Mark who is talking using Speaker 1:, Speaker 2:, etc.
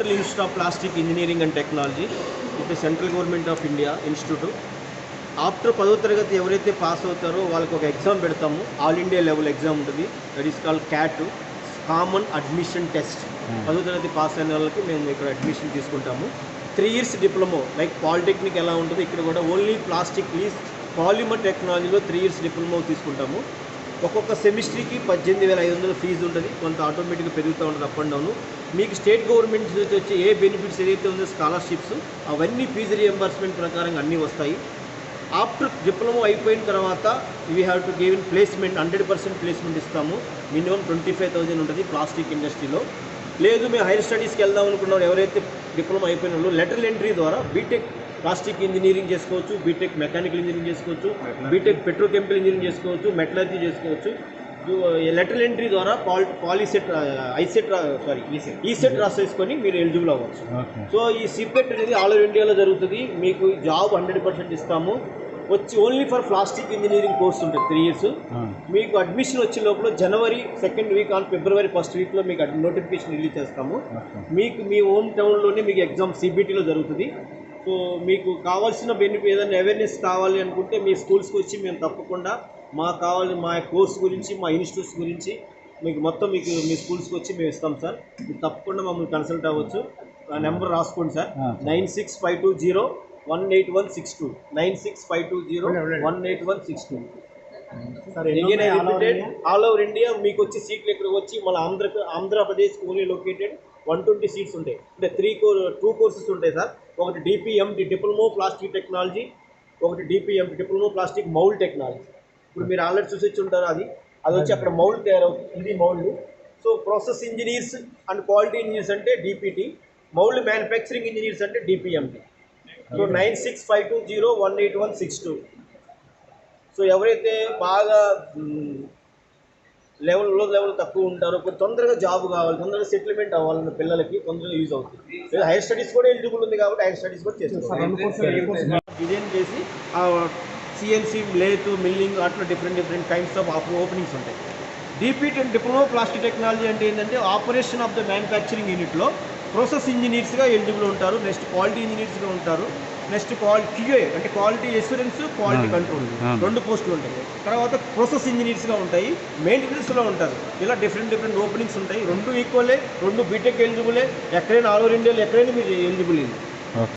Speaker 1: Central institute of plastic engineering and technology, ఇది central government of India institute. After 10వ తరగతి ఎవరైతే pass అవుతారో వాళ్ళకి ఒక ఎగ్జామ్ పెడతాము, ఆల్ ఇండియా లెవెల్ ఎగ్జామ్ ఉంటుంది. That is called CAT, common admission test. 10వ తరగతి పాస్ అయిన వాళ్ళకి మేము ఇక్కడ అడ్మిషన్ తీసుకుంటాము. 3 years డిప్లొమా, లైక్ పాలిటెక్నిక్ ఎలా ఉంటుందో ఇక్కడ కూడా ఓన్లీ ప్లాస్టిక్ పాలిమర్ టెక్నాలజీలో 3 years డిప్లొమా తీసుకుంటాము. ఒక్కొక్క సెమిస్టర్కి 18,500 ఫీజు ఉంటుంది. కొంత ఆటోమేటిక్గా పెరుగుతూ ఉంటుంది, అప్ అండ్ డౌన్. మీకు స్టేట్ గవర్నమెంట్ నుంచి వచ్చే ఏ బెనిఫిట్స్ ఏదైతే ఉందో స్కాలర్షిప్స్ అవన్నీ ఫీజు రియంబర్స్మెంట్ ప్రకారంగా అన్నీ వస్తాయి. ఆఫ్టర్ డిప్లొమా అయిపోయిన తర్వాత we have to give in placement, 100% placement ఇస్తాము. మినిమం 25,000 ఉంటుంది ప్లాస్టిక్ ఇండస్ట్రీలో. లేదు మేము హైయర్ స్టడీస్కి వెళ్దాం అనుకున్నాం ఎవరైతే డిప్లొమా అయిపోయిన వాళ్ళు లెటరల్ ఎంట్రీ ద్వారా బీటెక్ ప్లాస్టిక్ ఇంజనీరింగ్ చేసుకోవచ్చు, బీటెక్ మెకానికల్ ఇంజనీరింగ్ చేసుకోవచ్చు, బీటెక్ పెట్రోకెమికల్ ఇంజనీరింగ్ చేసుకోవచ్చు, మెటలర్జీ చేసుకోవచ్చు. లెటరల్ ఎంట్రీ ద్వారా ఈసెట్ రాసేసుకొని మీరు ఎలిజిబుల్ అవ్వచ్చు. సో ఈ సిపెట్ అనేది ఆల్ ఓవర్ ఇండియాలో జరుగుతుంది. మీకు జాబ్ 100% ఇస్తాము. వచ్చి only for plastic engineering course ఉంటుంది 3 years. మీకు అడ్మిషన్ వచ్చే లోపల జనవరి 2nd week on February 1st వీక్లో మీకు నోటిఫికేషన్ రిలీజ్ చేస్తాము. మీకు మీ హోమ్ టౌన్లోనే మీకు ఎగ్జామ్ సిబిటీలో జరుగుతుంది. సో మీకు కావాల్సిన బెనిఫిట్ ఏదైనా అవేర్నెస్ కావాలి అనుకుంటే మీ స్కూల్స్కి వచ్చి మేము తప్పకుండా మా కోర్స్ గురించి, మా ఇన్స్టిట్యూట్స్ గురించి మీకు మొత్తం మీ స్కూల్స్కి వచ్చి మేము ఇస్తాం సార్. మీరు తప్పకుండా మమ్మల్ని కన్సల్ట్ అవ్వచ్చు. ఆ నెంబర్ రాసుకోండి సార్, 9652018162, 9652018162. ఆల్ ఓవర్ ఇండియా మీకు వచ్చి సీట్లు ఇక్కడికి వచ్చి మన ఆంధ్రప్రదేశ్ ఓన్లీ లొకేటెడ్ 120 సీట్స్ ఉంటాయి. అంటే 2 కోర్సెస్ ఉంటాయి సార్. ఒకటి డిపిఎంటి డిప్లొమా ప్లాస్టిక్ టెక్నాలజీ, ఒకటి డిపిఎంటి డిప్లొమా ప్లాస్టిక్ మౌల్డ్ టెక్నాలజీ. ఇప్పుడు మీరు ఆల్రెడీ చూసి ఉంటారు, అది వచ్చి అక్కడ మౌల్డ్ తయారవుతుంది. ఇది mould. So process engineers and quality engineers అంటే డిపిటి, మౌల్డ్ మ్యానుఫ్యాక్చరింగ్ ఇంజనీర్స్ అంటే డిపిఎంటి. సో 9652018162. సో ఎవరైతే బాగా లెవెల్ తక్కువ ఉంటారో, కొంచెం తొందరగా జాబ్ కావాలి, తొందరగా సెటిల్మెంట్ అవ్వాలన్న పిల్లలకి తొందరగా యూజ్ అవుతుంది. హైయర్ స్టడీస్ కూడా ఎలిజిబుల్ ఉంది కాబట్టి హైయర్ స్టడీస్ కూడా చేస్తారు. డిజైన్ చేసి సిఎన్సి, లేత్, మిల్లింగ్ అట్లా డిఫరెంట్ కైండ్స్ ఆఫ్ ఓపెనింగ్స్ ఉంటాయి. DPT and diploma plastic technology అంటే ఏంటంటే ఆపరేషన్ ఆఫ్ ద మ్యానుఫ్యాక్చరింగ్ యూనిట్లో ప్రాసెస్ ఇంజనీర్స్గా ఎలిజిబుల్ ఉంటారు. నెక్స్ట్ క్వాలిటీ ఇంజనీర్స్గా ఉంటారు. నెక్స్ట్ క్యూఏ అంటే క్వాలిటీ ఎష్యూరెన్స్, క్వాలిటీ కంట్రోల్ 2 పోస్టులు ఉంటాయి. తర్వాత ప్రాసెస్ ఇంజనీర్స్గా ఉంటాయి, మెయింటెనెన్స్లో ఉంటారు. ఇలా డిఫరెంట్ ఓపెనింగ్స్ ఉంటాయి. 2 ఈక్వలే, 2 బీటెక్ ఎలిజిబులే. ఎక్కడైనా ఆల్ ఓవర్ ఇండియాలో ఎక్కడైనా మీరు ఎలిజిబుల్ ఇది.